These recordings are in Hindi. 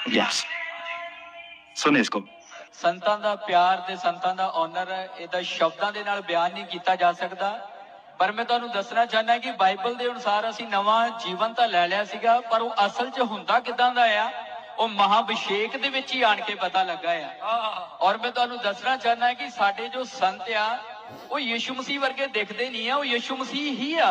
यस, सुने इसको। संतां दा प्यार ते संतां दा ऑनर इहदा शब्दां दे नाल बयान नहीं किया जा सकता, पर मैं तुहानूं दसना चाहना कि बाइबल के अनुसार असीं नवां जीवन तां लै लिया सीगा, पर वो असल च हुंदा किदां दा आ वो महाअभिषेक दे विच ही आण के पता लगा है। और मैं तुहानूं दसना चाहना कि साडे जो संत आ वो यीशु मसीह वर्गे दिखते नहीं है, वो यीशु मसीह ही आ।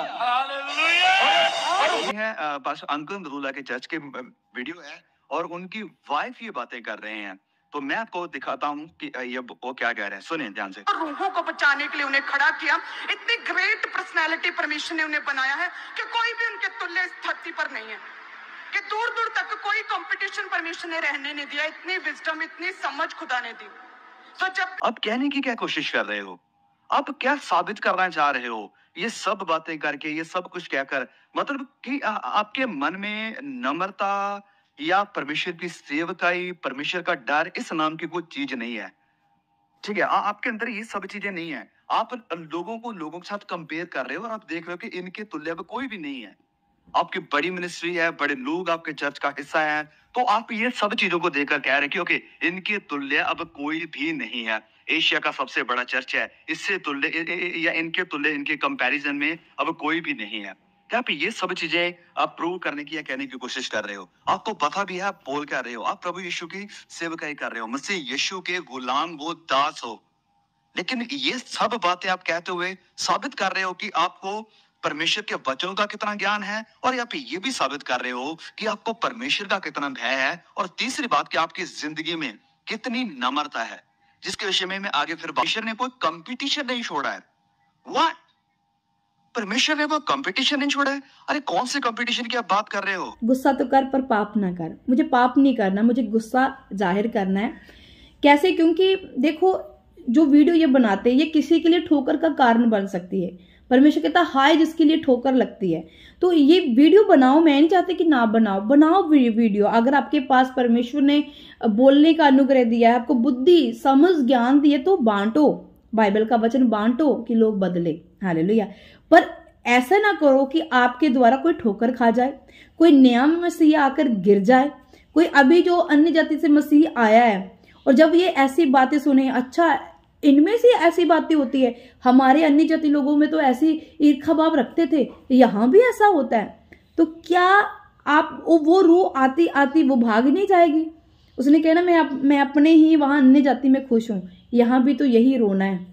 है पास्टर अंकल मदुल्ला के चर्च के वीडियो है और उनकी वाइफ ये बातें कर रहे हैं, तो मैं आपको दिखाता हूँ कि ये वो क्या कह रहे हैं। सुने ध्यान से। रूहों को बचाने के लिए उन्हें खड़ा किया। इतनी ग्रेट पर्सनैलिटी परमेश्वर ने उन्हें बनाया है कि कोई भी उनके तुल्य इस धरती पर नहीं है, कि दूर दूर तक कोई कंपटीशन परमेश्वर ने रहने नहीं दिया। इतनी विजडम, इतनी समझ खुदा ने दी। तो जब अब कहने की क्या कोशिश कर रहे हो, आप क्या साबित करना चाह रहे हो, ये सब बातें करके, ये सब कुछ कहकर, मतलब कि आपके मन में नम्रता या परमेश्वर की सेवकाई, परमेश्वर का डर, इस नाम की कोई चीज नहीं है। ठीक है, आपके अंदर ये सब चीजें नहीं है। आप लोगों के साथ कंपेयर कर रहे हो और आप देख रहे हो कि इनके तुल्य अब कोई भी नहीं है। आपकी बड़ी मिनिस्ट्री है, बड़े लोग आपके चर्च का हिस्सा है, तो आप ये सब चीजों को देखकर कह रहे हैं कि ओके, इनके तुल्य अब कोई भी नहीं है। एशिया का सबसे बड़ा चर्च है, इससे तुल्य या इनके तुल्य, इनके कंपैरिजन में अब कोई भी नहीं है। क्या आप ये सब चीजें आप प्रूव करने की या कहने की कोशिश कर रहे हो? आपको पता भी है आप बोल कर रहे हो, आप प्रभु यीशु की सेवकाई कर रहे हो, मसीह यीशु के गुलाम वो दास हो, लेकिन ये सब बातें आप कहते हुए साबित कर रहे हो कि आपको परमेश्वर के वचनों का कितना ज्ञान है, और आप ये भी साबित कर रहे हो कि आपको परमेश्वर का कितना भय है, और तीसरी बात कि आपकी जिंदगी में कितनी नम्रता है, जिसके विषय में मैं आगे फिर परमेश्वर ने कोई कंपटीशन नहीं छोड़ा है। व्हाट? परमेश्वर ने वो कंपटीशन नहीं छोड़ा है? अरे कौन से कंपटीशन की आप बात कर रहे हो? गुस्सा तो कर पर पाप ना कर। मुझे पाप नहीं करना, मुझे गुस्सा जाहिर करना है। कैसे? क्योंकि देखो, जो वीडियो ये बनाते हैं ये किसी के लिए ठोकर का कारण बन सकती है। परमेश्वर कहता हाय जिसके लिए ठोकर लगती है। तो ये वीडियो बनाओ, मैं नहीं चाहती कि ना बनाओ, बनाओ वीडियो। अगर आपके पास परमेश्वर ने बोलने का अनुग्रह दिया है, आपको बुद्धि, समझ, ज्ञान दिए, तो बांटो, बाइबल का वचन बांटो कि लोग बदले। हालेलुया। पर ऐसा ना करो कि आपके द्वारा कोई ठोकर खा जाए, कोई नया मसीह आकर गिर जाए, कोई अभी जो अन्य जाति से मसीह आया है और जब ये ऐसी बातें सुने, अच्छा इनमें से ऐसी बातें होती है, हमारे अन्य जाति लोगों में तो ऐसी ईर्खा भाव रखते थे, यहाँ भी ऐसा होता है, तो क्या आप वो रूह आती आती वो भाग नहीं जाएगी? उसने कहना मैं अपने ही वहां अन्य जाति में खुश हूं, यहाँ भी तो यही रोना है।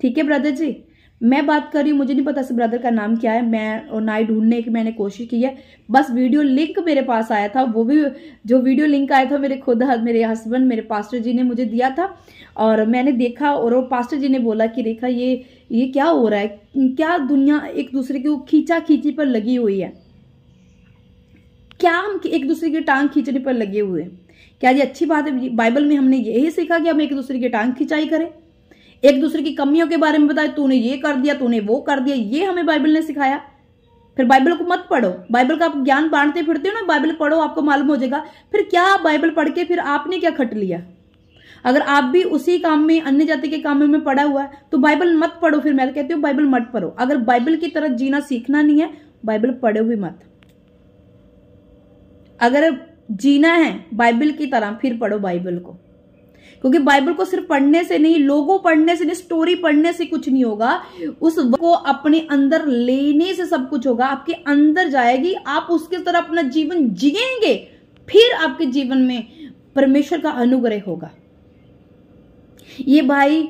ठीक है ब्रदर जी, मैं बात कर रही हूँ, मुझे नहीं पता इस ब्रदर का नाम क्या है, मैं ना ही ढूंढने की मैंने कोशिश की है, बस वीडियो लिंक मेरे पास आया था, वो भी जो वीडियो लिंक आया था मेरे हस्बैंड, मेरे पास्टर जी ने मुझे दिया था, और मैंने देखा और वो पास्टर जी ने बोला कि रेखा ये क्या हो रहा है, क्या दुनिया एक दूसरे की खींचा खींची पर लगी हुई है, क्या हम एक दूसरे की टांग खींचने पर लगे हुए हैं? क्या ये अच्छी बात है? बाइबल में हमने यही सीखा कि हम एक दूसरे की टांग खिंचाई करें, एक दूसरे की कमियों के बारे में बताए, तूने ये कर दिया, तूने वो कर दिया, ये हमें बाइबल ने सिखाया? फिर बाइबल को मत पढ़ो, बाइबल का आप ज्ञान बांटते फिरते हो ना, बाइबल पढ़ो, आपको मालूम हो जाएगा। फिर क्या बाइबल पढ़ के फिर आपने क्या खट लिया? अगर आप भी उसी काम में, अन्य जाति के काम में पढ़ा हुआ है, तो बाइबल मत पढ़ो। फिर मैं कहती हूँ बाइबल मत पढ़ो। अगर बाइबल की तरह जीना सीखना नहीं है, बाइबल पढ़ो भी मत। अगर जीना है बाइबल की तरह, फिर पढ़ो बाइबल को, क्योंकि बाइबल को सिर्फ पढ़ने से नहीं, लोगों पढ़ने से नहीं, स्टोरी पढ़ने से कुछ नहीं होगा। उसको अपने अंदर लेने से सब कुछ होगा। आपके अंदर जाएगी, आप उसके तरह अपना जीवन जिएंगे, फिर आपके जीवन में परमेश्वर का अनुग्रह होगा। ये भाई,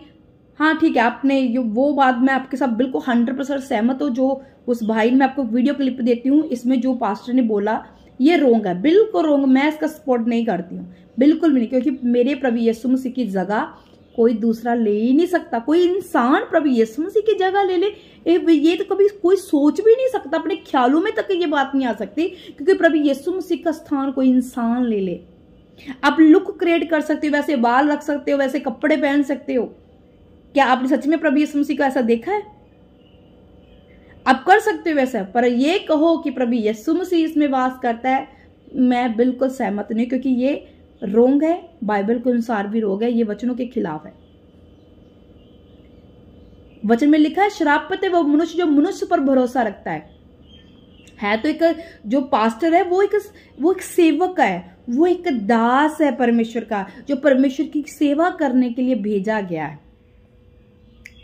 हाँ ठीक है, आपने वो बात मैं आपके साथ बिल्कुल 100% सहमत हूँ। जो उस भाई ने, मैं आपको वीडियो क्लिप देती हूँ, इसमें जो पास्टर ने बोला ये रोंग है, बिल्कुल रोंग। मैं इसका सपोर्ट नहीं करती हूँ, बिल्कुल भी नहीं, क्योंकि मेरे प्रभु यीशु मसीह की जगह कोई दूसरा ले ही नहीं सकता। कोई इंसान प्रभु यीशु मसीह की जगह ले ले, ये तो कभी कोई सोच भी नहीं सकता, अपने ख्यालों में तक ये बात नहीं आ सकती, क्योंकि प्रभु यीशु मसीह का स्थान कोई इंसान ले ले। आप लुक क्रिएट कर सकते हो, वैसे बाल रख सकते हो, वैसे कपड़े पहन सकते हो। क्या आपने सच में प्रभु यीशु मसीह को ऐसा देखा है? आप कर सकते हो वैसा, पर ये कहो कि प्रभु यीशु मसीह इसमें वास करता है, मैं बिल्कुल सहमत नहीं, क्योंकि ये रोंग है, बाइबल के अनुसार भी रोंग है, ये वचनों के खिलाफ है। वचन में लिखा है, श्रापित है वो मनुष्य जो मनुष्य पर भरोसा रखता है। तो एक जो पास्टर है वो एक सेवक है, वो एक दास है परमेश्वर का, जो परमेश्वर की सेवा करने के लिए भेजा गया है।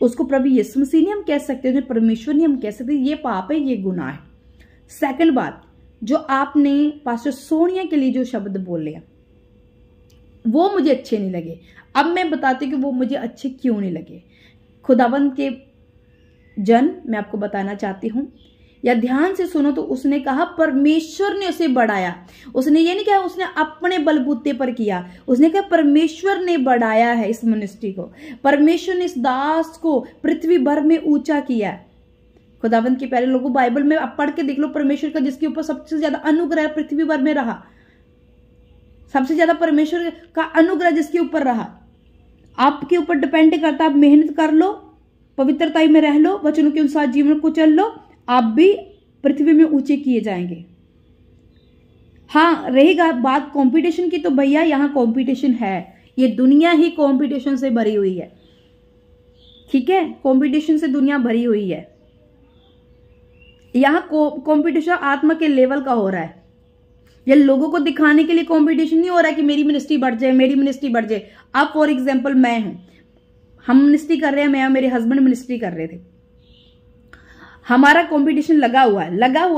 उसको प्रभु यीशु मसीह नहीं हम कह सकते, उन्हें परमेश्वर नहीं हम कह सकते। ये पाप है, ये गुनाह है। सेकंड बात, जो आपने पास्टर सोनिया के लिए जो शब्द बोले वो मुझे अच्छे नहीं लगे। अब मैं बताती हूँ कि वो मुझे अच्छे क्यों नहीं लगे। खुदावंद के जन, मैं आपको बताना चाहती हूँ, या ध्यान से सुनो। तो उसने कहा परमेश्वर ने उसे बढ़ाया। उसने ये नहीं कहा उसने अपने बलबूते पर किया, उसने कहा परमेश्वर ने बढ़ाया है इस मिनिस्ट्री को। परमेश्वर ने इस दास को पृथ्वी भर में ऊंचा किया है। खुदावंद के प्यारे लोगों, बाइबल में आप पढ़ के देख लो, परमेश्वर का जिसके ऊपर सबसे ज्यादा अनुग्रह पृथ्वी भर में रहा, सबसे ज्यादा परमेश्वर का अनुग्रह जिसके ऊपर रहा, आपके ऊपर डिपेंड करता। आप मेहनत कर लो, पवित्रता में रह लो, वचनों के अनुसार जीवन को चल लो, आप भी पृथ्वी में ऊंचे किए जाएंगे। हाँ, रहेगा बात कंपटीशन की, तो भैया यहां कंपटीशन है। ये दुनिया ही कंपटीशन से भरी हुई है, ठीक है? कंपटीशन से दुनिया भरी हुई है। यहां कंपटीशन आत्मा के लेवल का हो रहा है। ये लोगों को दिखाने के लिए कंपटीशन नहीं हो रहा है कि मेरी मिनिस्ट्री बढ़ जाए, मेरी मिनिस्ट्री बढ़ जाए। अब फॉर एग्जाम्पल मैं हूं, हम मिनिस्ट्री कर रहे हैं, मैं और मेरे हस्बैंड मिनिस्ट्री कर रहे थे। हमारा कंपटीशन लगा हुआ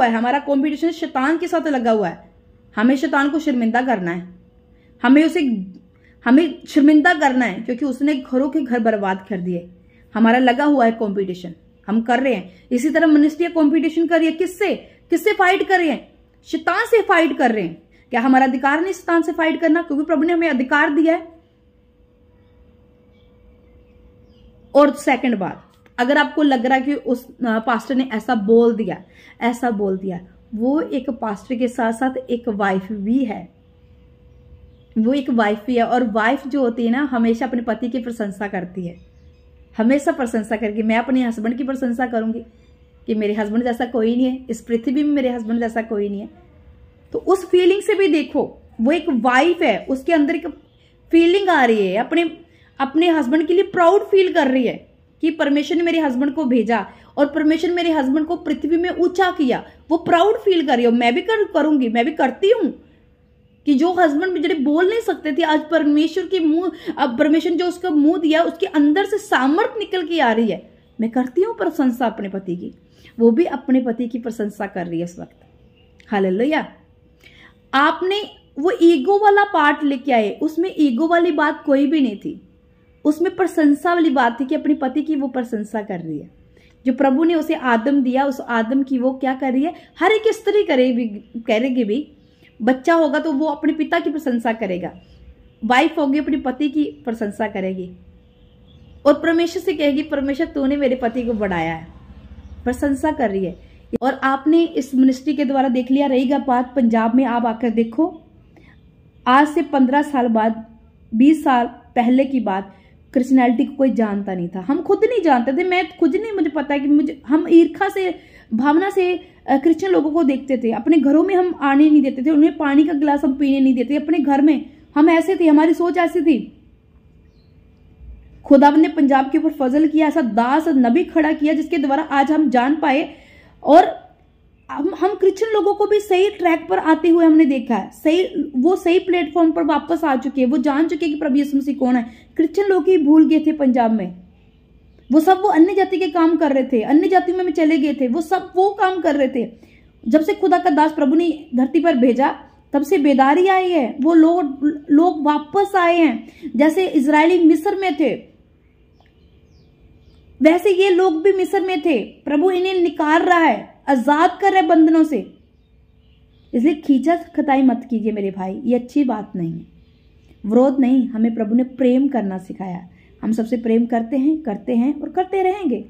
है। हमारा कंपटीशन शैतान के साथ लगा हुआ है। हमें शैतान को शर्मिंदा करना है, हमें शर्मिंदा करना है, क्योंकि उसने घरों के घर बर्बाद कर दिए। हमारा लगा हुआ है कंपटीशन, हम कर रहे हैं। इसी तरह मिनिस्ट्री कंपटीशन कर रही है। किससे फाइट कर रहे हैं? शैतान से फाइट कर रहे हैं। क्या हमारा अधिकार नहीं शैतान से फाइट करना? क्योंकि प्रभु ने हमें अधिकार दिया है। और सेकंड बात, अगर आपको लग रहा है कि उस पास्टर ने ऐसा बोल दिया, वो एक पास्टर के साथ साथ एक वाइफ भी है। और वाइफ जो होती है ना, हमेशा अपने पति की प्रशंसा करती है, हमेशा प्रशंसा करके। मैं अपने हस्बैंड की प्रशंसा करूंगी कि मेरे हस्बैंड जैसा कोई नहीं है, इस पृथ्वी में मेरे हस्बैंड जैसा कोई नहीं है। तो उस फीलिंग से भी देखो, वो एक वाइफ है, उसके अंदर एक फीलिंग आ रही है, अपने हस्बैंड के लिए प्राउड फील कर रही है कि परमेश्वर ने मेरे हस्बैंड को भेजा और परमेश्वर मेरे हस्बैंड को पृथ्वी में ऊंचा किया। वो प्राउड फील कर रही है। मैं भी करूंगी, मैं भी करती हूं कि जो हस्बैंड जो बोल नहीं सकते थे, आज परमेश्वर के मुंह, अब परमेश्वर जो उसका मुंह दिया, उसके अंदर से सामर्थ निकल के आ रही है। मैं करती हूँ प्रशंसा अपने पति की, वो भी अपने पति की प्रशंसा कर रही है इस वक्त। हालेलुया। आपने वो ईगो वाला पार्ट लेके आए, उसमें ईगो वाली बात कोई भी नहीं थी, उसमें प्रशंसा वाली बात थी कि अपने पति की वो प्रशंसा कर रही है। जो प्रभु ने उसे आदम दिया, उस आदम की वो क्या कर रही है? हर एक स्त्री करेगी भी। बच्चा होगा तो वो अपने पिता की प्रशंसा करेगा, वाइफ होगी अपने पति की प्रशंसा करेगी, और परमेश्वर से कहेगी परमेश्वर तूने मेरे पति को बढ़ाया है, प्रशंसा कर रही है। और आपने इस मिनिस्ट्री के द्वारा देख लिया। रहेगा बात पंजाब में, आप आकर देखो, आज से 15 साल बाद, 20 साल पहले की बात, क्रिश्चियनिटी को कोई जानता नहीं था। हम खुद नहीं जानते थे, मैं खुद नहीं, मुझे पता है कि हम ईर्खा से, भावना से क्रिश्चियन लोगों को देखते थे। अपने घरों में हम आने नहीं देते थे, उन्हें पानी का गिलास हम पीने नहीं देते अपने घर में। हम ऐसे थे, हमारी सोच ऐसी थी। खुदावंद ने पंजाब के ऊपर फजल किया, ऐसा दास नबी खड़ा किया जिसके द्वारा आज हम जान पाए, और हम क्रिश्चियन लोगों को भी सही ट्रैक पर आते हुए हमने देखा है। वो सही प्लेटफॉर्म पर वापस आ चुके हैं। वो जान चुके हैं कि प्रभु यीशु मसीह कौन है। क्रिश्चियन लोग ही भूल गए थे पंजाब में। वो अन्य जाति के काम कर रहे थे, अन्य जाति में चले गए थे, वो काम कर रहे थे। जब से खुदा का दास प्रभु ने धरती पर भेजा, तब से बेदारी आई है। वो लोग वापस आए हैं। जैसे इजरायली मिस्र में थे, वैसे ये लोग भी मिस्र में थे। प्रभु इन्हें निकाल रहा है, आजाद कर रहा है बंधनों से। इसलिए खींचा खताई मत कीजिए मेरे भाई, ये अच्छी बात नहीं है। विरोध नहीं, हमें प्रभु ने प्रेम करना सिखाया। हम सबसे प्रेम करते हैं और करते रहेंगे।